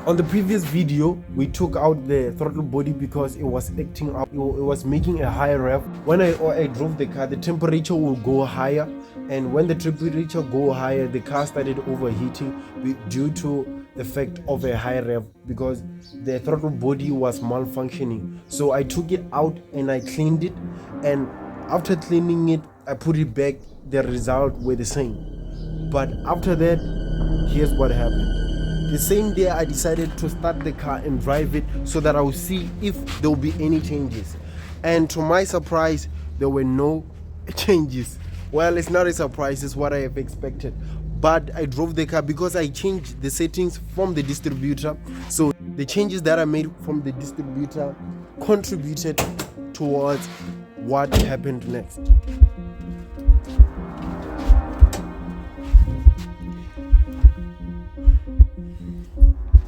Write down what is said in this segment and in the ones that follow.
On the previous video, we took out the throttle body because it was acting up. It was making a high rev. When I drove the car, the temperature will go higher, and when the temperature go higher, the car started overheating due to the fact of a high rev because the throttle body was malfunctioning. So I took it out and I cleaned it, and after cleaning it, I put it back. The result were the same. But after that, here's what happened. The same day, I decided to start the car and drive it so that I will see if there will be any changes. And to my surprise, there were no changes. Well, it's not a surprise, it's what I have expected. But I drove the car because I changed the settings from the distributor. So the changes that I made from the distributor contributed towards what happened next.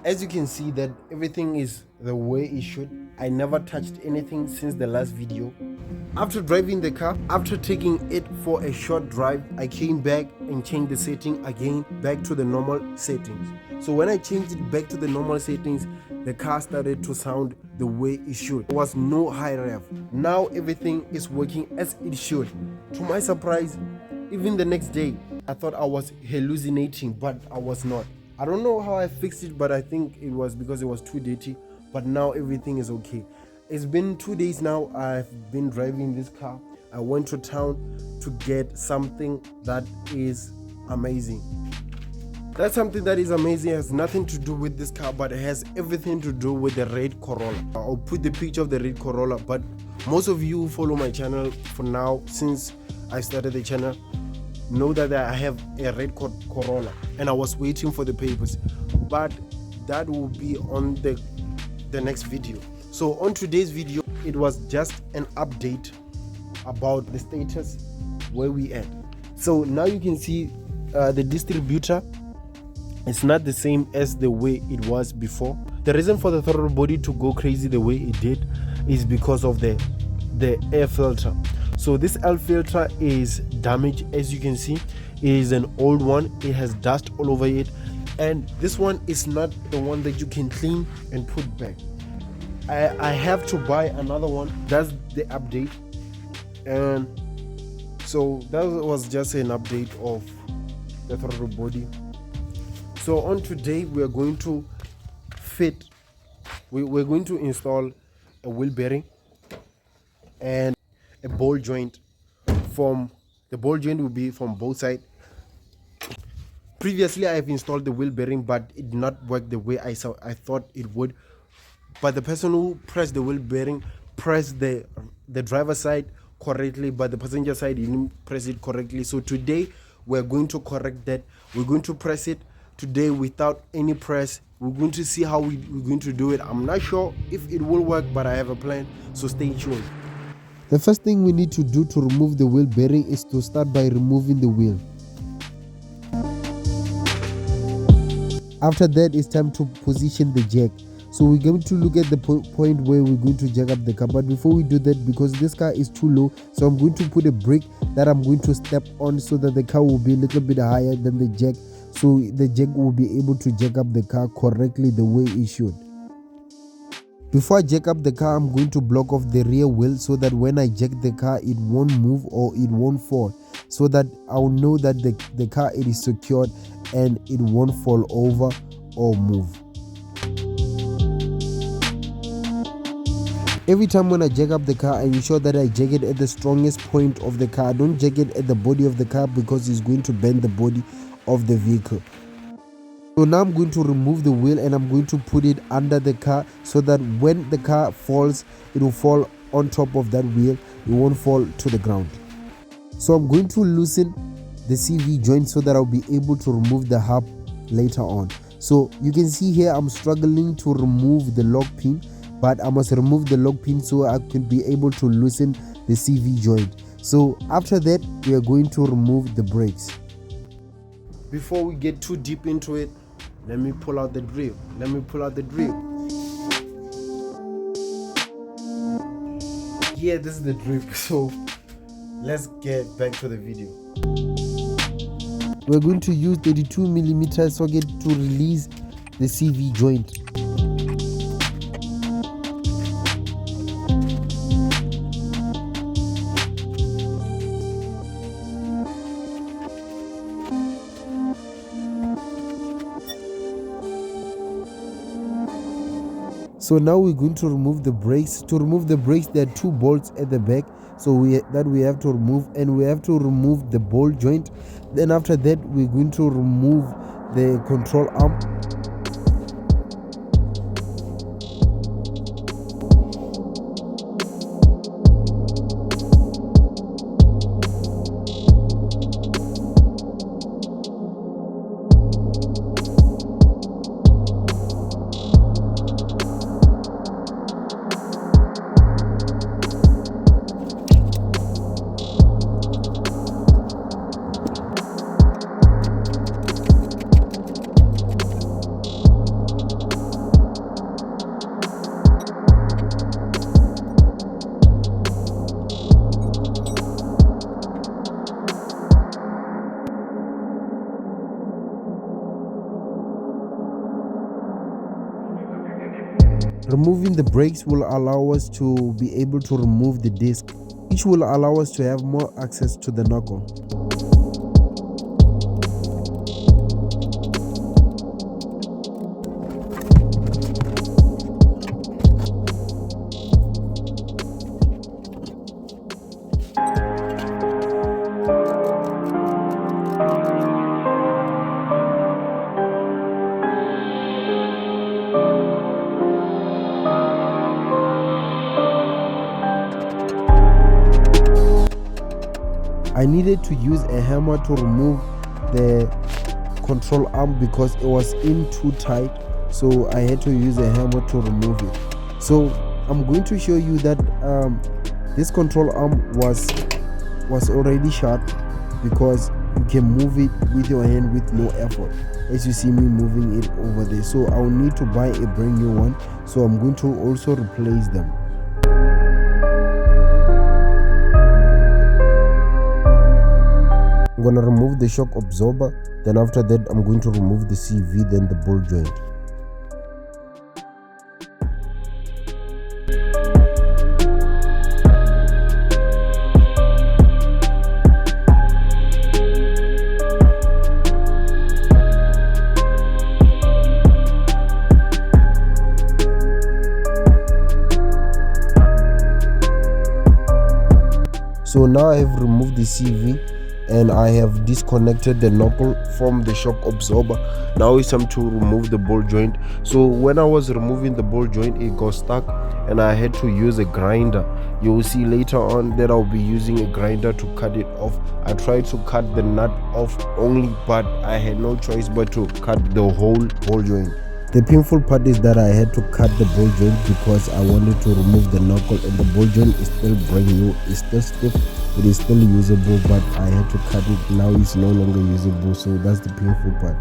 As you can see that everything is the way it should. I never touched anything since the last video. After driving the car, after taking it for a short drive, I came back and changed the setting again back to the normal settings. So when I changed it back to the normal settings, the car started to sound the way it should. There was no high rev. Now everything is working as it should. To my surprise, even the next day, I thought I was hallucinating, but I was not. I don't know how I fixed it, but I think it was because it was too dirty. But now everything is okay. It's been 2 days now. I've been driving this car. I went to town to get something that is amazing. That something that is amazing has nothing to do with this car, but it has everything to do with the red Corolla. I'll put the picture of the red Corolla, but most of you who follow my channel for now, since I started the channel, know that I have a red Corolla and I was waiting for the papers, but that will be on the next video. So on today's video, it was just an update about the status where we at. So now you can see the distributor is not the same as the way it was before. The reason for the throttle body to go crazy the way it did is because of the air filter. So this air filter is damaged. As you can see, it is an old one. It has dust all over it, and this one is not the one that you can clean and put back. I have to buy another one. That's the update. And so that was just an update of the throttle body. So on today, we are going to we're going to install a wheel bearing and a ball joint. The ball joint will be from both sides. Previously, I have installed the wheel bearing, but it did not work the way I thought it would. But the person who pressed the wheel bearing pressed the driver's side correctly, but the passenger side didn't press it correctly. So today we're going to correct that. We're going to press it today without any press. We're going to see how we're going to do it. I'm not sure if it will work, but I have a plan, so stay tuned. The first thing we need to do to remove the wheel bearing is to start by removing the wheel. After that, it's time to position the jack. So we're going to look at the point where we're going to jack up the car. But before we do that, because this car is too low, so I'm going to put a brick that I'm going to step on so that the car will be a little bit higher than the jack. So the jack will be able to jack up the car correctly the way it should. Before I jack up the car, I'm going to block off the rear wheel so that when I jack the car, it won't move or it won't fall. So that I'll know that the car it is secured and it won't fall over or move. Every time when I jack up the car, I ensure that I jack it at the strongest point of the car. Don't jack it at the body of the car because it's going to bend the body of the vehicle. So now I'm going to remove the wheel and I'm going to put it under the car so that when the car falls, it will fall on top of that wheel. It won't fall to the ground. So I'm going to loosen the CV joint so that I'll be able to remove the hub later on. So you can see here I'm struggling to remove the lock pin, but I must remove the lock pin so I can be able to loosen the CV joint. So after that, we are going to remove the brakes. Before we get too deep into it, let me pull out the drill. Yeah, this is the drill. So let's get back to the video. We're going to use 32mm socket to release the CV joint. So now we're going to remove the brakes. To remove the brakes, there are 2 bolts at the back, so we have to remove, and we have to remove the ball joint. Then after that, we're going to remove the control arm. Removing the brakes will allow us to be able to remove the disc, which will allow us to have more access to the knuckle. I needed to use a hammer to remove the control arm because it was in too tight, so I had to use a hammer to remove it. So I'm going to show you that this control arm was already sharp, because you can move it with your hand with no effort, as you see me moving it over there. So I'll need to buy a brand new one, so I'm going to also replace them. I'm going to remove the shock absorber, then after that I'm going to remove the CV, then the ball joint. So now I have removed the CV and I have disconnected the knuckle from the shock absorber. Now it's time to remove the ball joint. So when I was removing the ball joint, it got stuck and I had to use a grinder. You will see later on that I'll be using a grinder to cut it off. I tried to cut the nut off only, but I had no choice but to cut the whole ball joint. The painful part is that I had to cut the ball joint because I wanted to remove the knuckle, and the ball joint is still brand new, it's still stiff, it is still usable, but I had to cut it. Now it's no longer usable, so that's the painful part.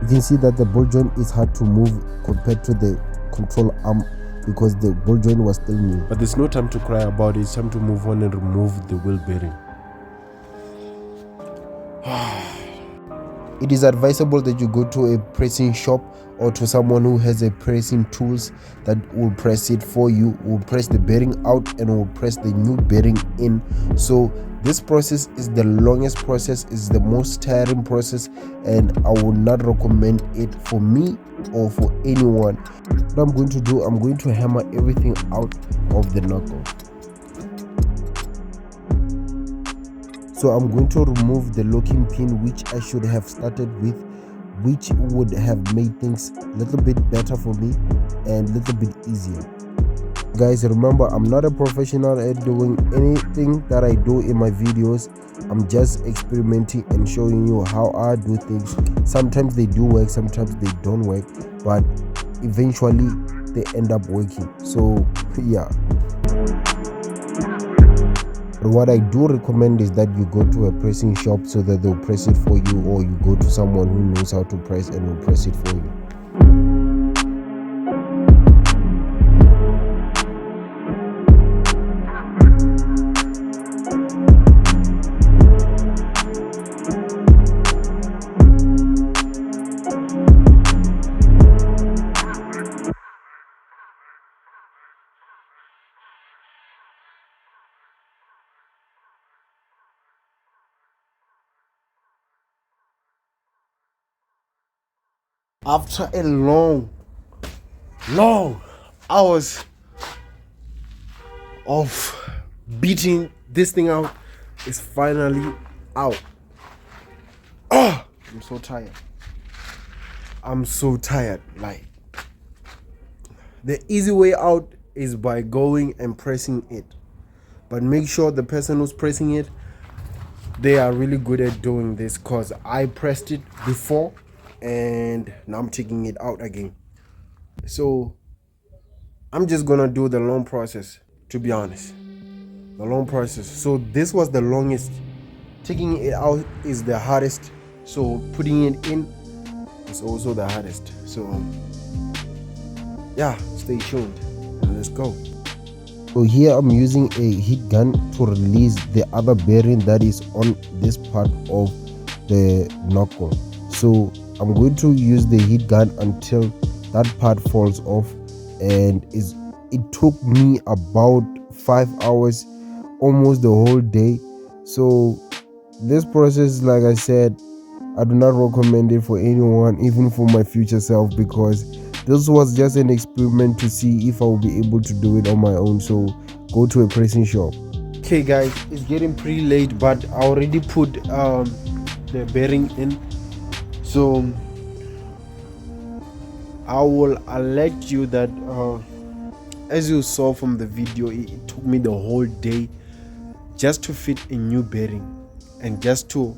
You can see that the ball joint is hard to move compared to the control arm because the ball joint was still new. But there's no time to cry about it. It's time to move on and remove the wheel bearing. It is advisable that you go to a pressing shop or to someone who has a pressing tools that will press it for you, will press the bearing out and will press the new bearing in. So this process is the longest process, is the most tiring process, and I would not recommend it for me or for anyone. What I'm going to do, I'm going to hammer everything out of the knuckle. So I'm going to remove the locking pin, which I should have started with, which would have made things a little bit better for me and a little bit easier. Guys, remember, I'm not a professional at doing anything that I do in my videos. I'm just experimenting and showing you how I do things. Sometimes they do work, sometimes they don't work, but eventually they end up working. So yeah. What I do recommend is that you go to a pressing shop so that they'll press it for you, or you go to someone who knows how to press and will press it for you. After a long hours of beating this thing out, it's finally out. Oh, I'm so tired. Like, the easy way out is by going and pressing it, but make sure the person who's pressing it, they are really good at doing this, because I pressed it before and now I'm taking it out again. So I'm just gonna do the long process, to be honest. The long process. So this was the longest. Taking it out is the hardest. So putting it in is also the hardest. So yeah, stay tuned and let's go. So here I'm using a heat gun to release the other bearing that is on this part of the knuckle. So I'm going to use the heat gun until that part falls off, and it took me about 5 hours, almost the whole day. So this process, like I said, I do not recommend it for anyone, even for my future self, because this was just an experiment to see if I will be able to do it on my own. So go to a pressing shop. Okay guys, it's getting pretty late, but I already put the bearing in. So I'll let you that as you saw from the video, it took me the whole day just to fit a new bearing and just to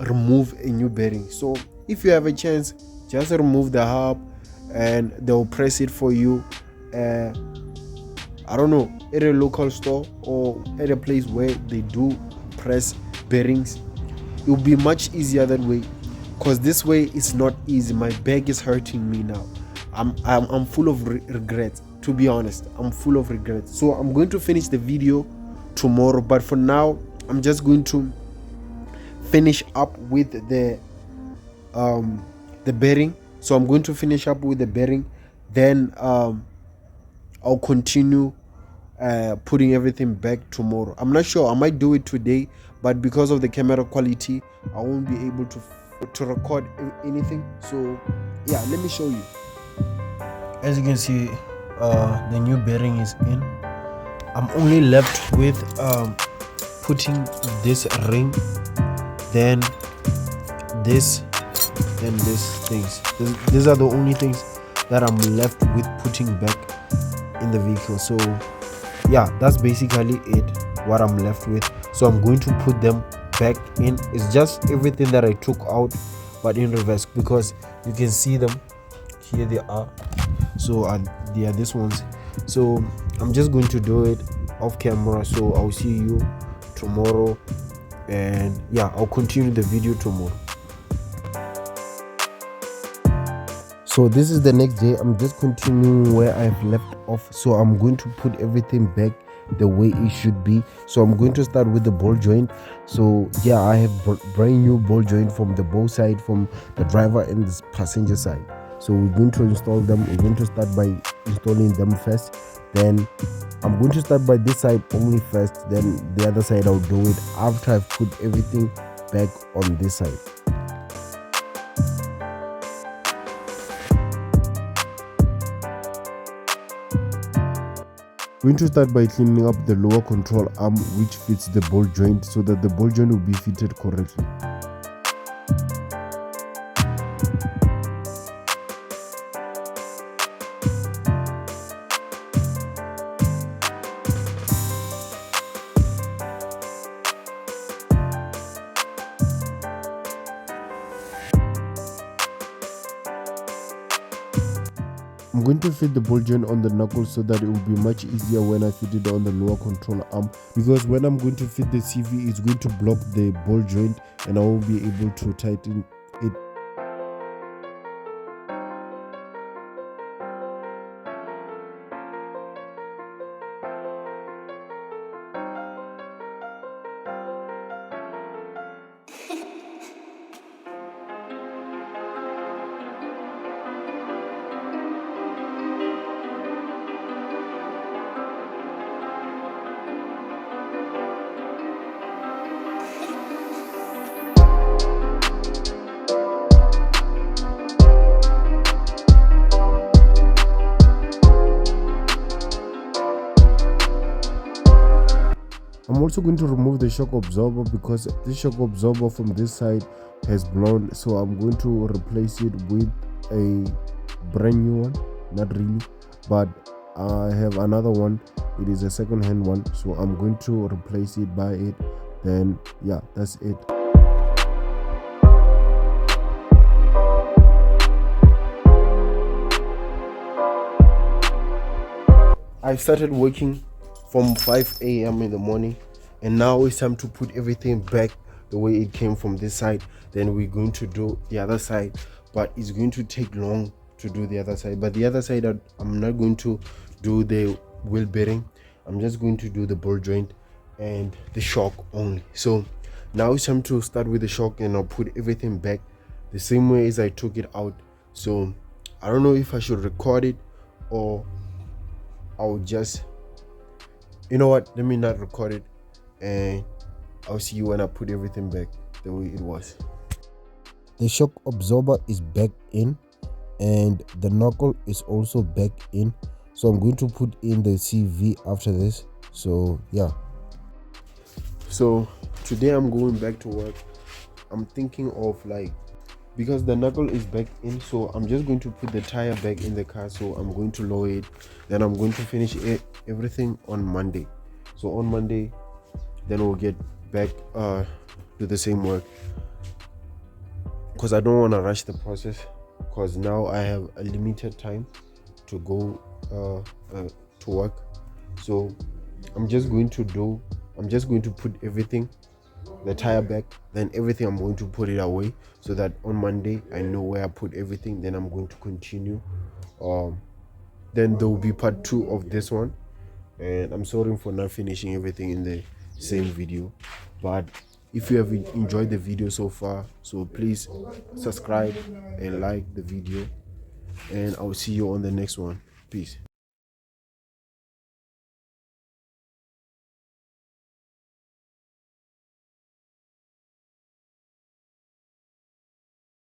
remove a new bearing. So if you have a chance, just remove the hub and they'll press it for you. I don't know, at a local store or at a place where they do press bearings. It will be much easier that way, because this way it's not easy. My back is hurting me now. I'm full of regrets, to be honest. I'm full of regrets. So I'm going to finish the video tomorrow, but for now I'm just going to finish up with the bearing. So I'm going to finish up with the bearing, then I'll continue putting everything back tomorrow. I'm not sure, I might do it today, but because of the camera quality I won't be able to record anything. So yeah, let me show you. As you can see, the new bearing is in. I'm only left with putting this ring, then this, then these things. These are the only things that I'm left with putting back in the vehicle. So yeah, that's basically it, what I'm left with. So I'm going to put them back in. It's just everything that I took out, but in reverse, because you can see them here. They are, so they are these ones. So I'm just going to do it off camera. So I'll see you tomorrow, and yeah, I'll continue the video tomorrow. So this is the next day. I'm just continuing where I've left off. So I'm going to put everything back the way it should be. So I'm going to start with the ball joint. So yeah, I have brand new ball joint from the both side, from the driver and the passenger side. So we're going to install them. We're going to start by installing them first. Then I'm going to start by this side only first, then the other side I'll do it after I've put everything back on this side. I'm going to start by cleaning up the lower control arm which fits the ball joint so that the ball joint will be fitted correctly. I'm going to fit the ball joint on the knuckle so that it will be much easier when I fit it on the lower control arm, because when I'm going to fit the CV, it's going to block the ball joint and I won't be able to tighten it. I'm also going to remove the shock absorber because the shock absorber from this side has blown, so I'm going to replace it with a brand new one. Not really, but I have another one. It is a second-hand one, so I'm going to replace it by it. Then yeah, that's it. I started working from 5 a.m. in the morning, and now it's time to put everything back the way it came from this side. Then we're going to do the other side, but it's going to take long to do the other side. But the other side, I'm not going to do the wheel bearing. I'm just going to do the ball joint and the shock only. So now it's time to start with the shock, and I'll put everything back the same way as I took it out. So I don't know if I should record it or I'll just, you know what, let me not record it, and I'll see you when I put everything back the way it was. The shock absorber is back in and the knuckle is also back in, so I'm going to put in the CV after this. So yeah, so today I'm going back to work. I'm thinking of, like, because the knuckle is back in, so I'm just going to put the tire back in the car. So I'm going to lower it, then I'm going to finish everything on Monday. So on Monday, then we'll get back to the same work, because I don't want to rush the process, because now I have a limited time to go to work. So I'm just going to put everything, the tire back, then everything I'm going to put it away, so that on Monday I know where I put everything. Then I'm going to continue. Then there will be part 2 of this one, and I'm sorry for not finishing everything in the same video. But if you have enjoyed the video so far, so please subscribe and like the video, and I'll see you on the next one. Peace.